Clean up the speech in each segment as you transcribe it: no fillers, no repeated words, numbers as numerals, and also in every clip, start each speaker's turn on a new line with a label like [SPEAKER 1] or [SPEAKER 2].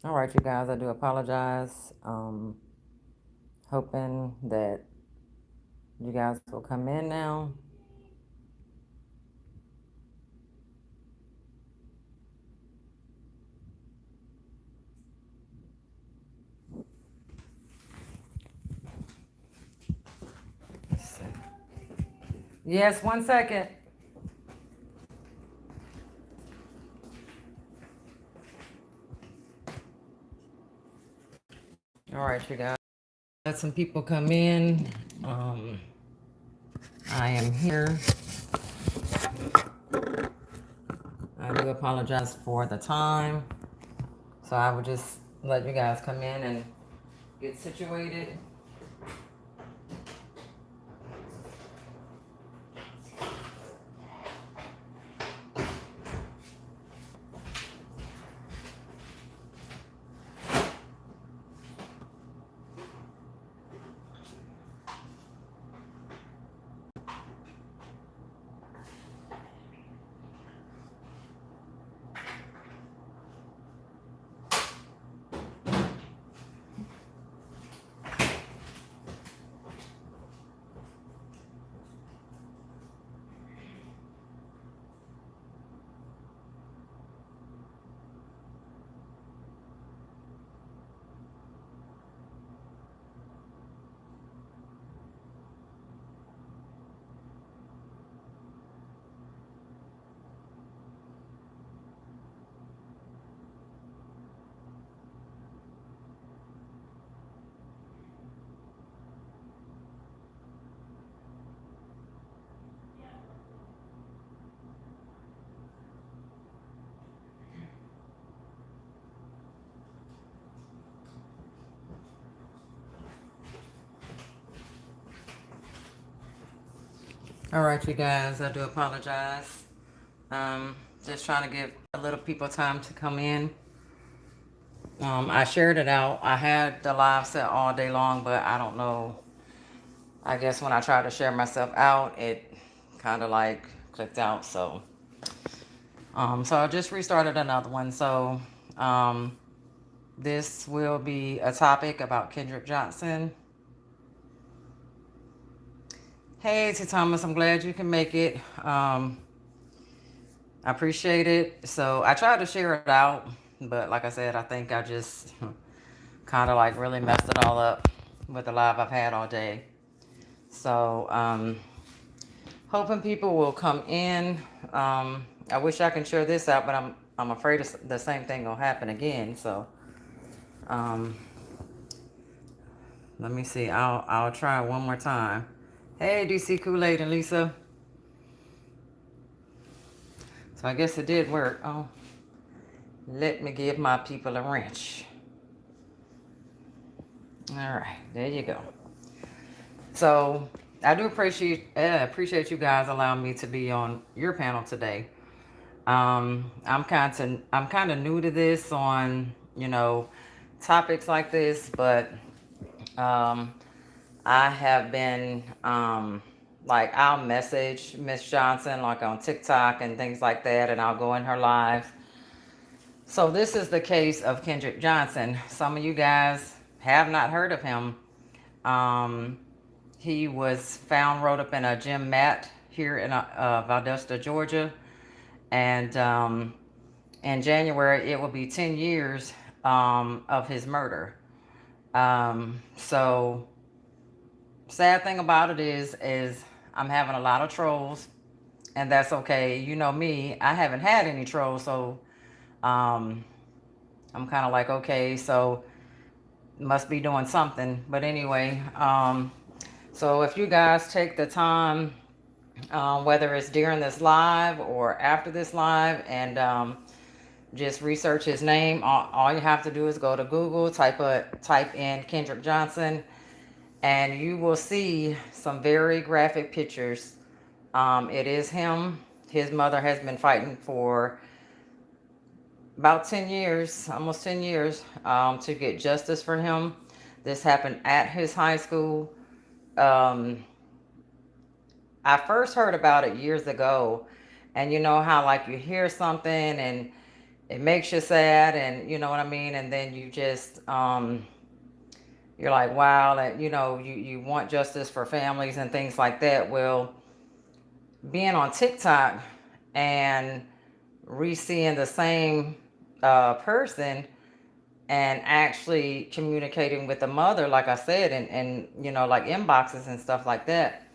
[SPEAKER 1] All right, you guys, I do apologize. Hoping that you guys will come in now. Let's see. Yes, 1 second. All right, you guys. Let some people come in. Um, I am here. I do apologize for the time. So I would just let you guys come in and get situated. All right, you guys, I do apologize. Um, just trying to give a little people time to come in. I shared it out. I had the live set all day long, but I don't know. I guess when I tried to share myself out, it kind of like clicked out. So I just restarted another one. Um, this will be a topic about Kendrick Johnson. Hey, T. Thomas, I'm glad you can make it. I appreciate it. So I tried to share it out, but like I said, I think I just kind of like really messed it all up with the live I've had all day. So hoping people will come in. I wish I can share this out, but I'm afraid the same thing will happen again. So um, let me see. I'll try one more time. Hey, DC Kool-Aid and Lisa. So I guess it did work. Oh, let me give my people a wrench. All right, there you go. So I do appreciate you guys allowing me to be on your panel today. I'm kind of new to this on topics like this, but um, I have been like I'll message Miss Johnson like on TikTok and things like that, and I'll go in her live. So this is the case of Kendrick Johnson. Some of you guys have not heard of him. Um, he was found wrote up in a gym mat here in Valdosta, Georgia, and in January it will be 10 years of his murder. So sad thing about it is I'm having a lot of trolls, and that's okay. You know me, I haven't had any trolls, so um, I'm kind of like okay, so must be doing something. But anyway, so if you guys take the time, whether it's during this live or after this live, and just research his name. All you have to do is go to Google, type in Kendrick Johnson, and you will see some very graphic pictures. It is him. His mother has been fighting for about 10 years, almost 10 years, to get justice for him. This happened at his high school. Um, I first heard about it years ago, and you know how like you hear something and it makes you sad, and you know what I mean. And then you just you're like, wow, and you want justice for families and things like that. Well, being on TikTok and re-seeing the same person and actually communicating with the mother, like I said, and like inboxes and stuff like that.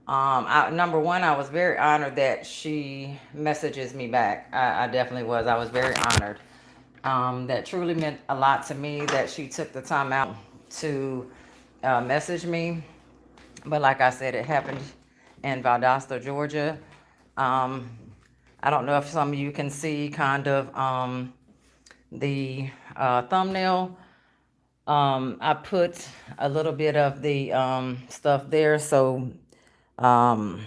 [SPEAKER 1] Number one, I was very honored that she messages me back. I definitely was. I was very honored. That truly meant a lot to me that she took the time out to message me. But like I said, it happened in Valdosta, Georgia. Um, I don't know if some of you can see kind of the thumbnail. I put a little bit of the stuff there. So, um,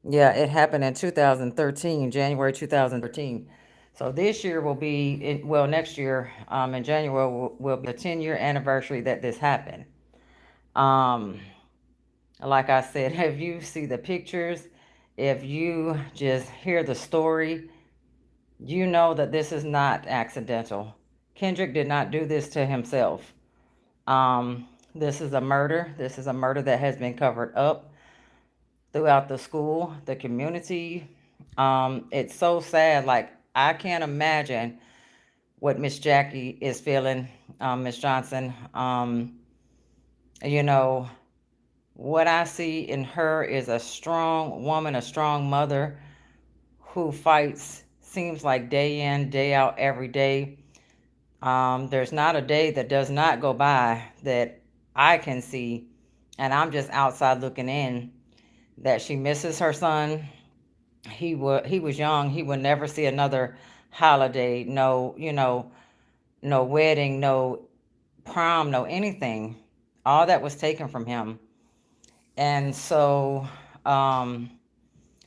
[SPEAKER 1] yeah, it happened in 2013, January 2013. So this year will be, well, next year in January will be the 10-year anniversary that this happened. Um, like I said, if you see the pictures, if you just hear the story, you know that this is not accidental. Kendrick did not do this to himself. This is a murder. This is a murder that has been covered up throughout the school, the community. It's so sad. Like, I can't imagine what Miss Jackie is feeling, Miss Johnson. You know, what I see in her is a strong woman, a strong mother who fights, seems like day in, day out, every day. There's not a day that does not go by that I can see, and I'm just outside looking in, that she misses her son. He was young. He would never see another holiday, no, no wedding, no prom, no anything. All that was taken from him. And so um,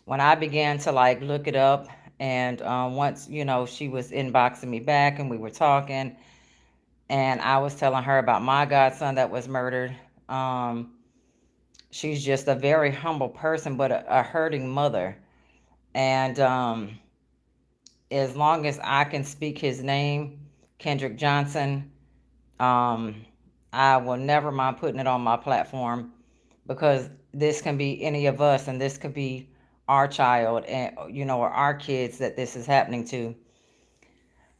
[SPEAKER 1] when I began to like look it up, and once she was inboxing me back, and we were talking, and I was telling her about my godson that was murdered. Um, she's just a very humble person, but a hurting mother. And as long as I can speak his name, Kendrick Johnson, um, I will never mind putting it on my platform, because this can be any of us, and this could be our child, and or our kids that this is happening to.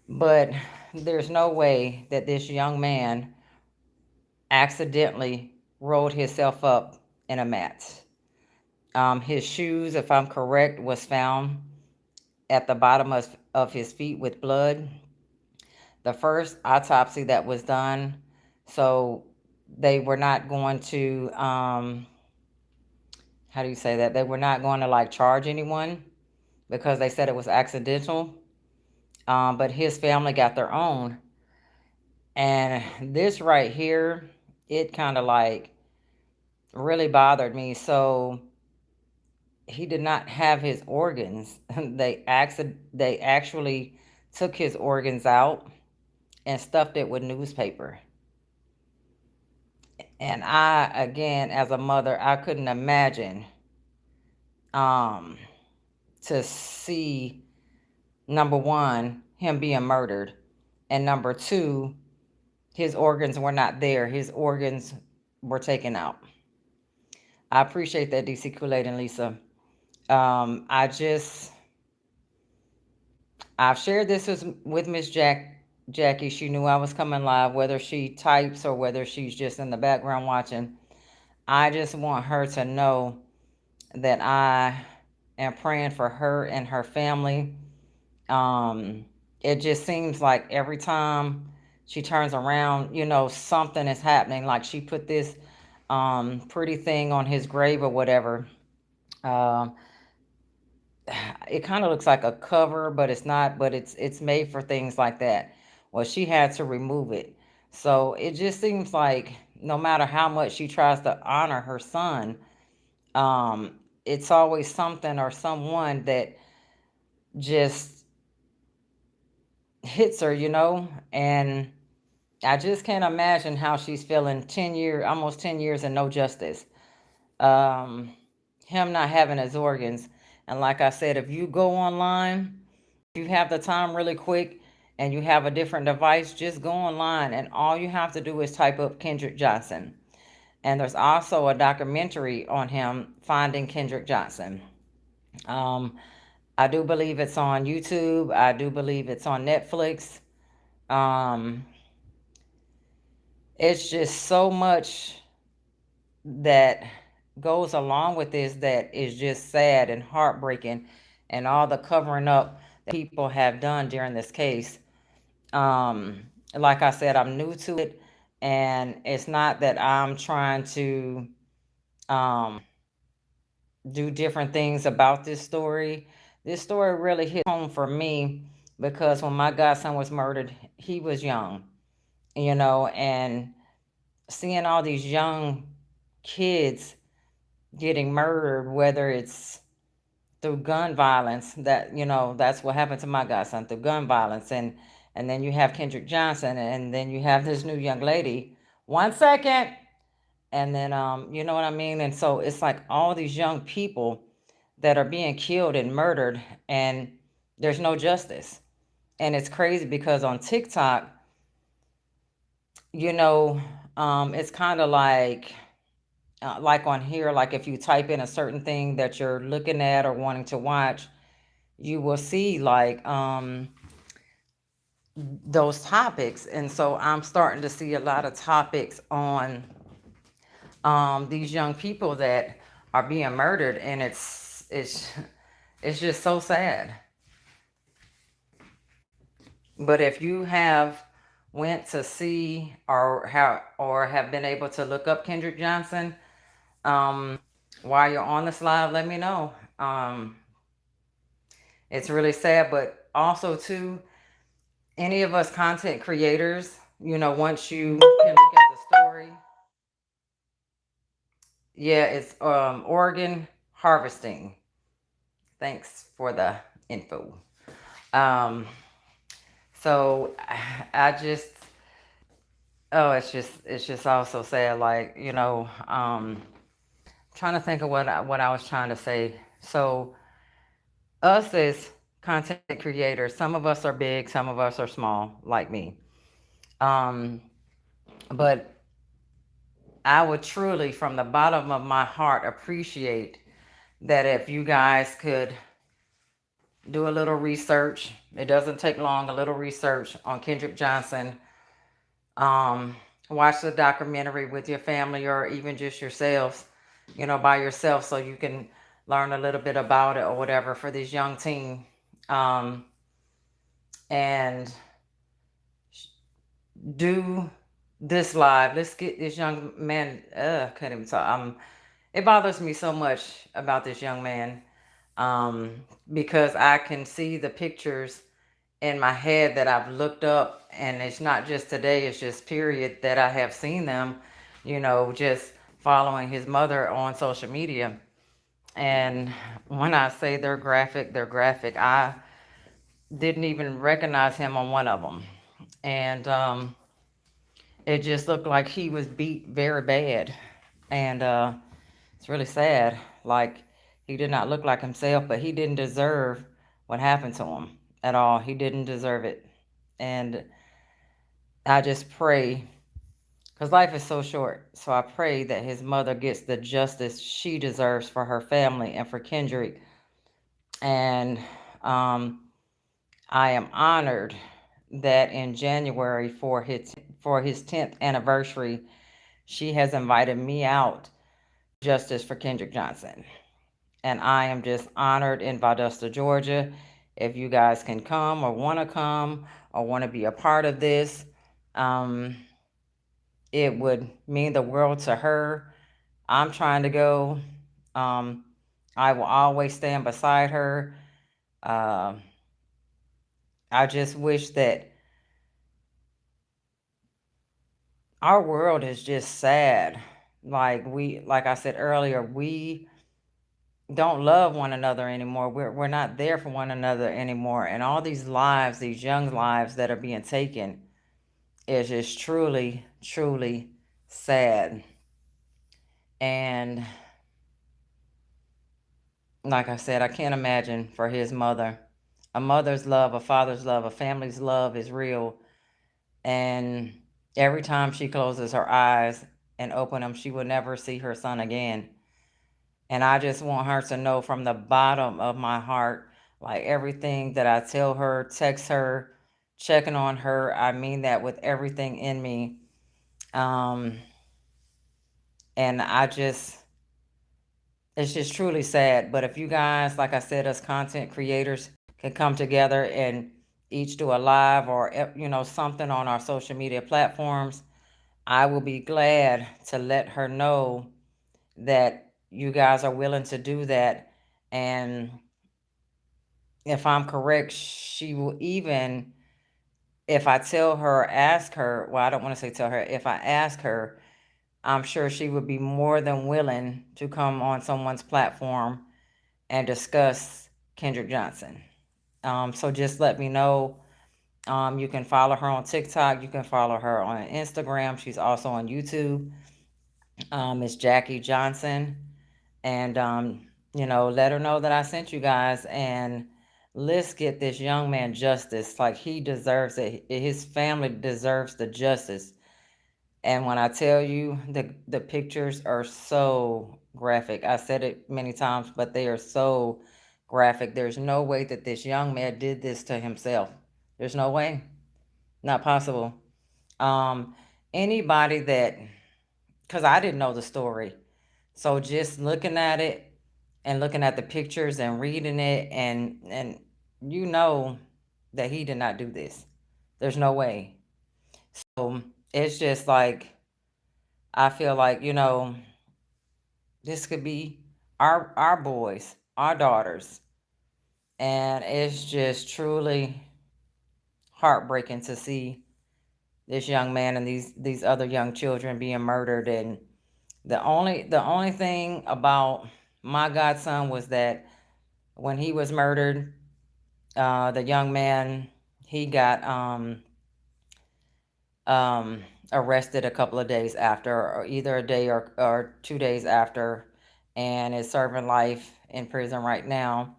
[SPEAKER 1] But there's no way that this young man accidentally rolled himself up in a mat. His shoes, if I'm correct, was found at the bottom of his feet with blood. The first autopsy that was done, so they were not going to, how do you say that? They were not going to like charge anyone because they said it was accidental. But his family got their own. And this right here, it kind of like really bothered me. So he did not have his organs. They actually took his organs out and stuffed it with newspaper. And I, again, as a mother, I couldn't imagine um, to see, number one, him being murdered, and number two, his organs were not there. His organs were taken out. I appreciate that, DC Kool-Aid and Lisa. I just I've shared this with Miss Jackie. She knew I was coming live, whether she types or whether she's just in the background watching. I just want her to know that I am praying for her and her family. Um, it just seems like every time she turns around, something is happening. Like, she put this pretty thing on his grave or whatever. Um, it kind of looks like a cover, but it's not. But it's made for things like that. Well, she had to remove it. So it just seems like no matter how much she tries to honor her son, um, it's always something or someone that just hits her, and I just can't imagine how she's feeling 10 years, almost 10 years, and no justice. Um, him not having his organs. And like I said, if you go online you have the time really quick and you have a different device, just go online and all you have to do is type up Kendrick Johnson. And there's also a documentary on him, Finding Kendrick Johnson. Um, I do believe it's on YouTube. I do believe it's on Netflix. Um, it's just so much that goes along with this that is just sad and heartbreaking, and all the covering up that people have done during this case. Like I said, I'm new to it, and it's not that I'm trying to do different things about this story. This story really hit home for me because when my godson was murdered, he was young, and seeing all these young kids getting murdered, whether it's through gun violence, that's what happened to my godson, through gun violence. And then you have Kendrick Johnson, and then you have this new young lady. 1 second. And then, you know what I mean? And so it's like all these young people that are being killed and murdered, and there's no justice. And it's crazy because on TikTok, you know, it's kind of like on here, like if you type in a certain thing that you're looking at or wanting to watch, you will see like those topics. And so I'm starting to see a lot of topics on these young people that are being murdered, and it's just so sad. But if you have went to see or have been able to look up Kendrick Johnson, while you're on this live, let me know. It's really sad, but also too, any of us content creators, once you can look at the story, yeah, it's Oregon Harvesting. Thanks for the info. Um, so I just, oh, it's just also sad. Like, trying to think of what I was trying to say. So us as content creators, some of us are big, some of us are small, like me. Um, but I would truly, from the bottom of my heart, appreciate that if you guys could do a little research. It doesn't take long, a little research on Kendrick Johnson. Um, Watch the documentary with your family or even just yourselves, by yourself, so you can learn a little bit about it or whatever for this young teen. Um, and do this live. Let's get this young man. Can't even talk. It bothers me so much about this young man, um, because I can see the pictures in my head that I've looked up, and it's not just today, it's just period that I have seen them, just following his mother on social media. And when I say they're graphic, they're graphic. I didn't even recognize him on one of them. And it just looked like he was beat very bad. And it's really sad. Like, he did not look like himself, but he didn't deserve what happened to him at all. He didn't deserve it. And I just pray, because life is so short. So I pray that his mother gets the justice she deserves for her family and for Kendrick. And I am honored that in January for his 10th anniversary, she has invited me out justice for Kendrick Johnson. And I am just honored in Valdosta, Georgia. If you guys can come or want to be a part of this, um, it would mean the world to her. I'm trying to go. Um, I will always stand beside her. Uh, I just wish that our world is just sad. Like I said earlier, we don't love one another anymore. We're not there for one another anymore. And all these lives, these young lives that are being taken, is just truly, truly sad. And like I said, I can't imagine for his mother. A mother's love, a father's love, a family's love is real. And every time she closes her eyes and open them, she will never see her son again. And I just want her to know from the bottom of my heart, like everything that I tell her, text her, checking on her, I mean that with everything in me. Um, and it's just truly sad. But if you guys, like I said, as content creators, can come together and each do a live or, something on our social media platforms, I will be glad to let her know that you guys are willing to do that. And if I'm correct, she will even, if I tell her, ask her, well, I don't want to say tell her, if I ask her, I'm sure she would be more than willing to come on someone's platform and discuss Kendrick Johnson. So just let me know. You can follow her on TikTok. You can follow her on Instagram. She's also on YouTube. It's Jackie Johnson. And, let her know that I sent you guys. And let's get this young man justice. Like, he deserves it. His family deserves the justice. And when I tell you, the pictures are so graphic. I said it many times, but they are so graphic. There's no way that this young man did this to himself. There's no way. Not possible. Um, Anybody that, because I didn't know the story. So just looking at it and looking at the pictures and reading it, and you know that he did not do this. There's no way. So it's just like, I feel like, this could be our boys, our daughters. And it's just truly heartbreaking to see this young man and these other young children being murdered. And the only thing about my godson was that when he was murdered, the young man, he got arrested a couple of days after, or either a day or 2 days after, and is serving life in prison right now.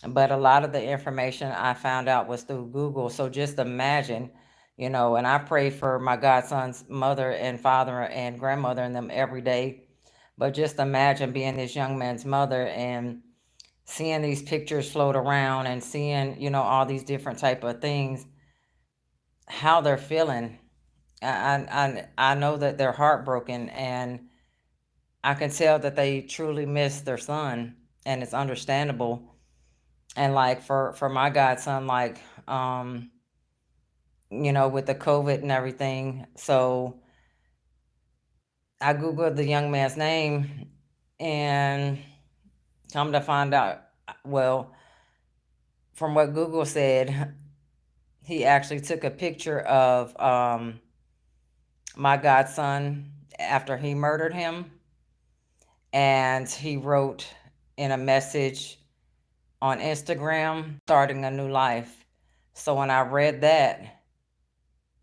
[SPEAKER 1] But a lot of the information I found out was through Google. So just imagine, and I pray for my godson's mother and father and grandmother and them every day. But just imagine being this young man's mother and seeing these pictures float around and seeing, all these different type of things, how they're feeling. I know that they're heartbroken, and I can tell that they truly miss their son, and it's understandable. And like for my godson, like with the COVID and everything, so I googled the young man's name, and come to find out, well, from what Google said, he actually took a picture of my godson after he murdered him, and he wrote in a message on Instagram, starting a new life. So when I read that,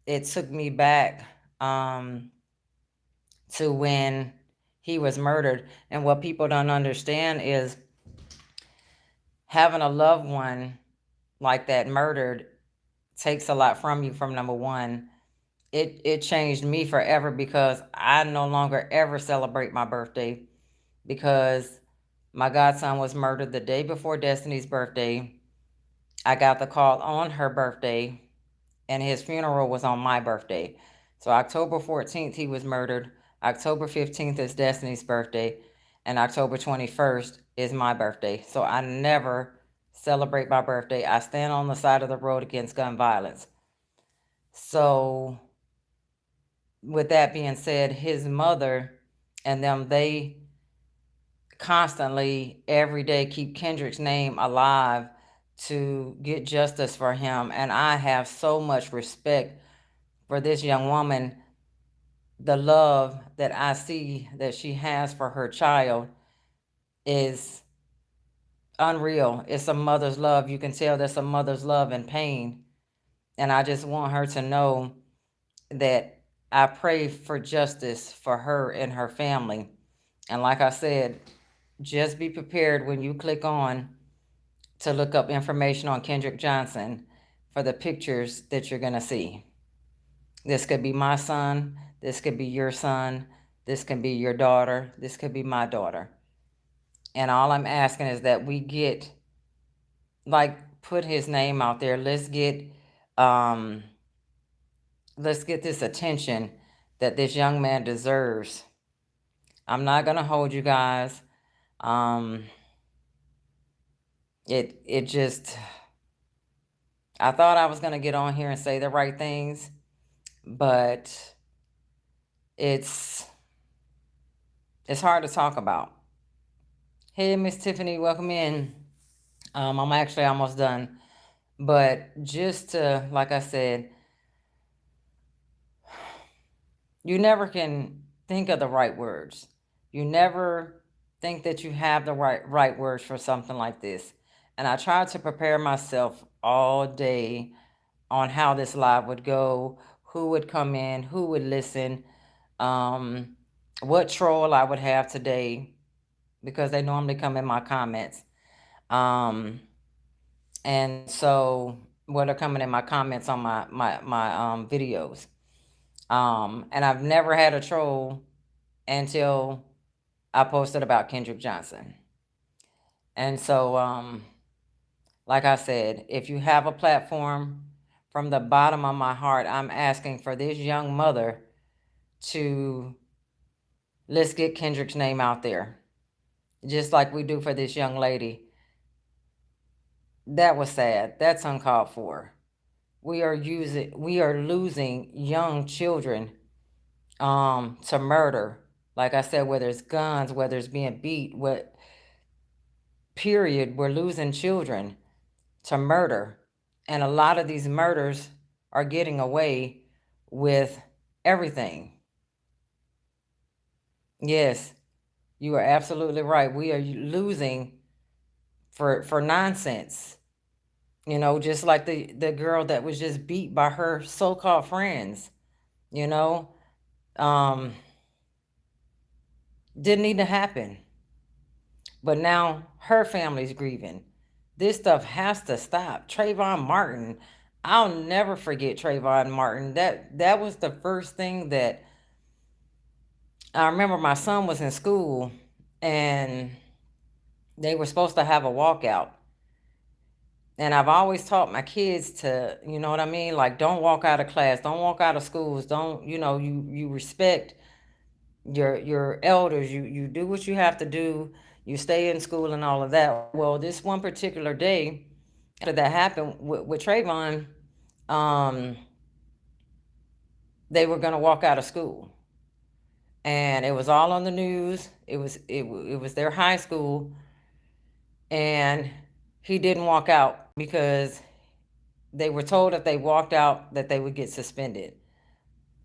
[SPEAKER 1] it took me back to when he was murdered. And what people don't understand is having a loved one like that murdered takes a lot from you. From number one, it changed me forever, because I no longer ever celebrate my birthday, because my godson was murdered the day before Destiny's birthday. I got the call on her birthday, and his funeral was on my birthday. So October 14th, he was murdered. October 15th is Destiny's birthday, and October 21st is my birthday. So I never celebrate my birthday. I stand on the side of the road against gun violence. So with that being said, his mother and them, they constantly every day keep Kendrick's name alive to get justice for him. And I have so much respect for this young woman. The love that I see that she has for her child is unreal. It's a mother's love. You can tell there's a mother's love and pain. And I just want her to know that I pray for justice for her and her family. And like I said, just be prepared when you click on to look up information on Kendrick Johnson for the pictures that you're going to see. This could be my son. This could be your son. This could be your daughter. This could be my daughter. And all I'm asking is that we get, like, put his name out there. Um, let's get this attention that this young man deserves. I'm not gonna hold you guys. Um, it just, I thought I was gonna get on here and say the right things, but it's hard to talk about. Hey, Miss Tiffany, welcome in. I'm actually almost done, but just to, like I said, you never can think of the right words. You never think that you have the right words for something like this. And I tried to prepare myself all day on how this live would go, who would come in, who would listen, um, what troll I would have today, because they normally come in my comments. And so what are coming in my comments on my videos. And I've never had a troll until I posted about Kendrick Johnson. And so, like I said, if you have a platform, from the bottom of my heart, I'm asking for this young mother to, let's get Kendrick's name out there, just like we do for this young lady. That was sad. That's uncalled for. We are losing young children to murder. Like I said, whether it's guns, whether it's being beat, period, we're losing children to murder. And a lot of these murders are getting away with everything. Yes, you are absolutely right. We are losing for nonsense. You know, just like the girl that was just beat by her so-called friends, you know, um, didn't need to happen. But now her family's grieving. This stuff has to stop. Trayvon Martin, I'll never forget Trayvon Martin. That was the first thing that I remember. My son was in school and they were supposed to have a walkout. And I've always taught my kids to, you know what I mean? Like, don't walk out of class, don't walk out of schools, don't, you respect your elders, you do what you have to do, you stay in school and all of that. Well, this one particular day after that happened with Trayvon, they were going to walk out of school. And it was all on the news. It was their high school. And he didn't walk out because they were told if they walked out that they would get suspended.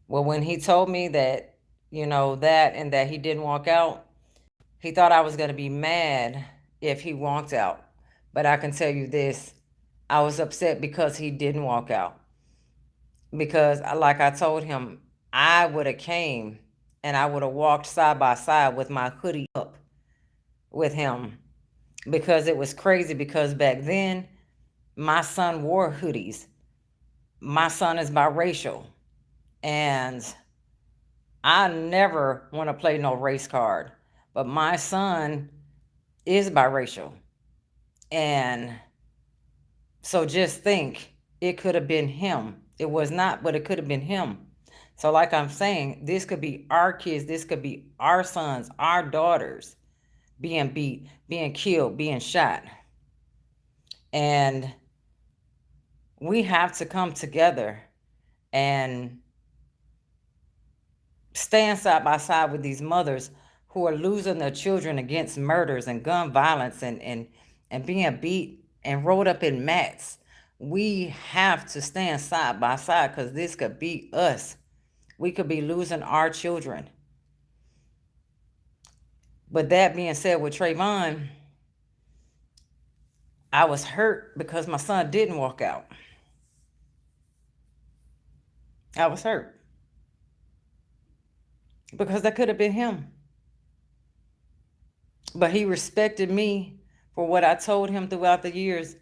[SPEAKER 1] Well, when he told me that, that and that he didn't walk out, he thought I was going to be mad if he walked out. But I can tell you this, I was upset because he didn't walk out. Because like I told him, I would have came and I would have walked side by side with my hoodie up with him. Because it was crazy, because back then my son wore hoodies. My son is biracial. And I never want to play no race card. But my son is biracial. And so just think, it could have been him. It was not, but it could have been him. So like I'm saying, this could be our kids. This could be our sons, our daughters being beat, being killed, being shot. And we have to come together and stand side by side with these mothers who are losing their children against murders and gun violence and being beat and rolled up in mats. We have to stand side by side, because this could be us. We could be losing our children. But that being said, with Trayvon, I was hurt because my son didn't walk out. I was hurt because that could have been him. But he respected me for what I told him throughout the years.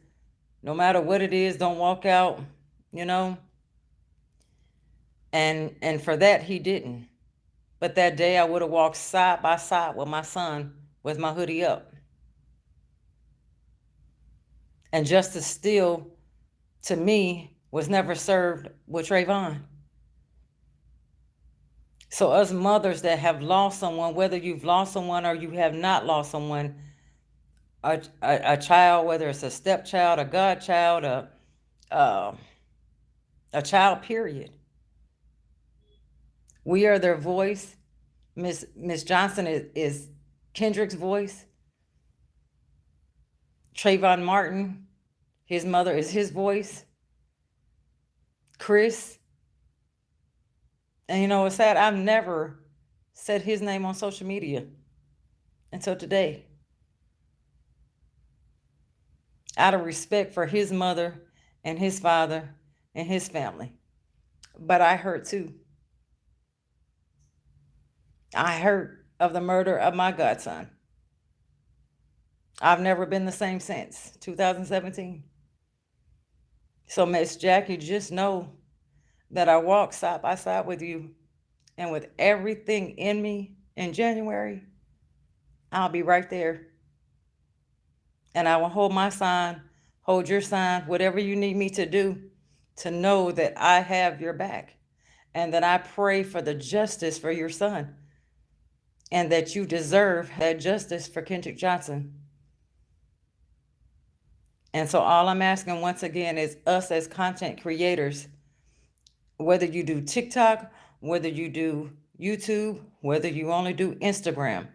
[SPEAKER 1] No matter what it is, don't walk out, you know. And for that he didn't. But that day I would have walked side by side with my son with my hoodie up. And justice still, to me, was never served with Trayvon. So us mothers that have lost someone, whether you've lost someone or you have not lost someone, a child, whether it's a stepchild, a godchild, uh, a child, period. We are their voice. Miss Johnson is Kendrick's voice. Trayvon Martin, his mother is his voice. Chris. And you know what's sad? I've never said his name on social media until today. Out of respect for his mother and his father and his family. But I hurt too. I heard of the murder of my godson. I've never been the same since 2017. So Miss Jackie, just know that I walk side by side with you, and with everything in me in January, I'll be right there. And I will hold my sign, hold your sign, whatever you need me to do, to know that I have your back, and that I pray for the justice for your son, and that you deserve that justice for Kendrick Johnson. And so all I'm asking once again is us as content creators, whether you do TikTok, whether you do YouTube, whether you only do Instagram,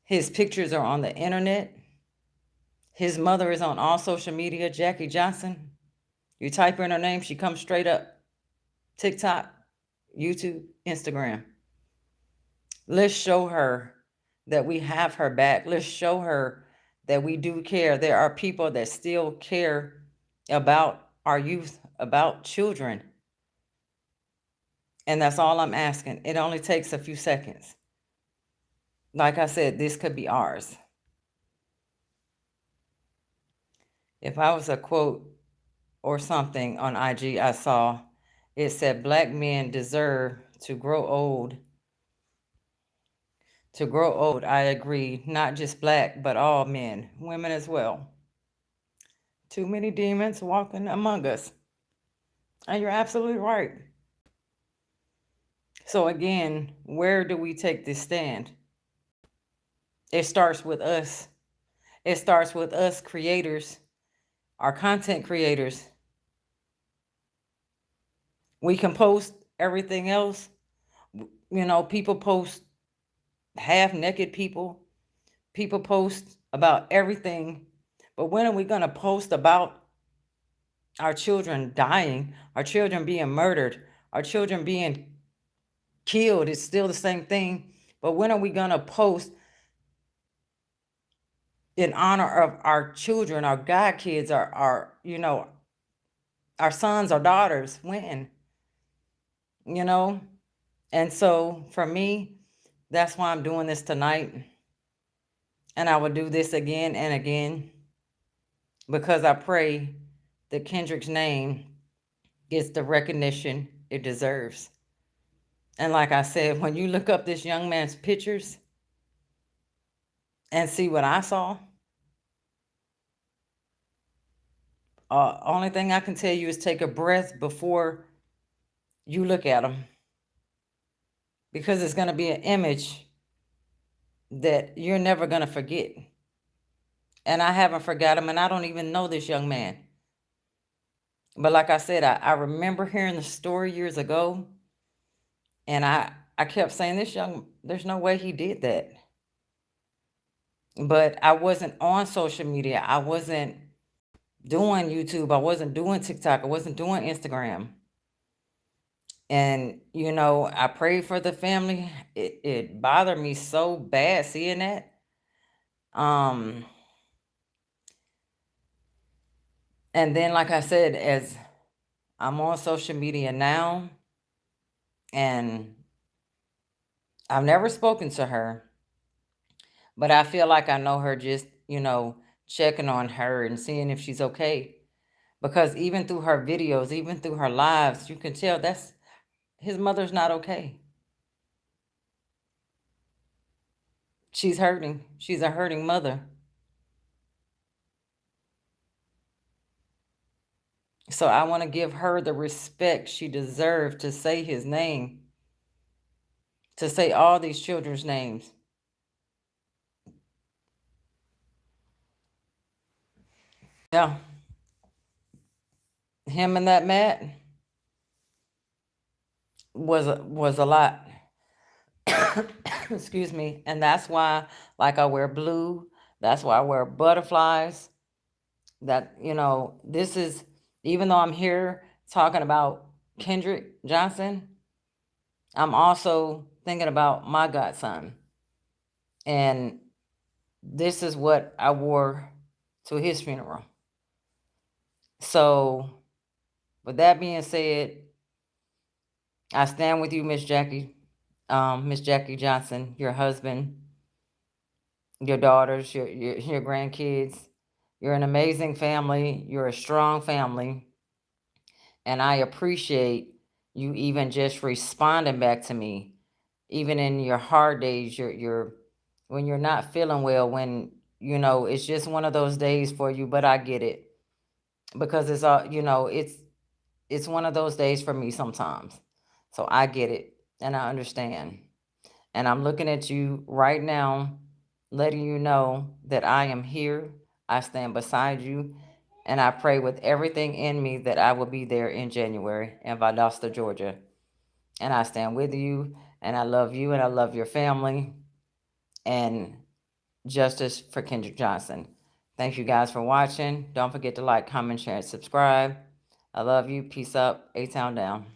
[SPEAKER 1] his pictures are on the internet. His mother is on all social media, Jackie Johnson. You type in her name, she comes straight up. TikTok, YouTube, Instagram. Let's show her that we have her back. Let's show her that we do care. There are people that still care about our youth, about children. And that's all I'm asking. It only takes a few seconds. Like I said, this could be ours. If I was a quote or something on IG I saw, it said, Black men deserve to grow old. To grow old, I agree. Not just Black, but all men, women as well. Too many demons walking among us. And you're absolutely right. So again, where do we take this stand? It starts with us. It starts with us creators, our content creators. We can post everything else. You know, people post half naked people. People post about everything. But when are we going to post about our children dying, our children being murdered, our children being killed? It's still the same thing. But when are we going to post in honor of our children, our god kids, our you know, our sons or daughters? When? You know? And so for me, that's why I'm doing this tonight. And I will do this again and again, because I pray that Kendrick's name gets the recognition it deserves. And like I said, when you look up this young man's pictures and see what I saw, only thing I can tell you is take a breath before you look at him, because it's going to be an image that you're never going to forget. And I haven't forgot him, and I don't even know this young man. But like I said, I remember hearing the story years ago, and I kept saying, there's no way he did that. But I wasn't on social media. I wasn't doing YouTube. I wasn't doing TikTok. I wasn't doing Instagram. And, you know, I prayed for the family. It bothered me so bad seeing that. And then, like I said, as I'm on social media now, and I've never spoken to her, but I feel like I know her just checking on her and seeing if she's okay. Because even through her videos, even through her lives, you can tell that's his mother's not okay. She's hurting. She's a hurting mother. So I want to give her the respect she deserves to say his name, to say all these children's names. Yeah. Him and that Matt was a lot. Excuse me. And that's why, like, I wear blue. That's why I wear butterflies. That, this is, even though I'm here talking about Kendrick Johnson, I'm also thinking about my godson. And this is what I wore to his funeral. So, with that being said, I stand with you, Miss Jackie Johnson, your husband, your daughters, your grandkids. You're an amazing family. You're a strong family. And I appreciate you even just responding back to me, even in your hard days, you're when you're not feeling well, when it's just one of those days for you. But I get it, because it's all it's one of those days for me sometimes. So I get it and I understand. And I'm looking at you right now, letting you know that I am here. I stand beside you. And I pray with everything in me that I will be there in January in Valdosta, Georgia. And I stand with you. And I love you. And I love your family. And justice for Kendrick Johnson. Thank you guys for watching. Don't forget to like, comment, share, and subscribe. I love you. Peace up. A-Town down.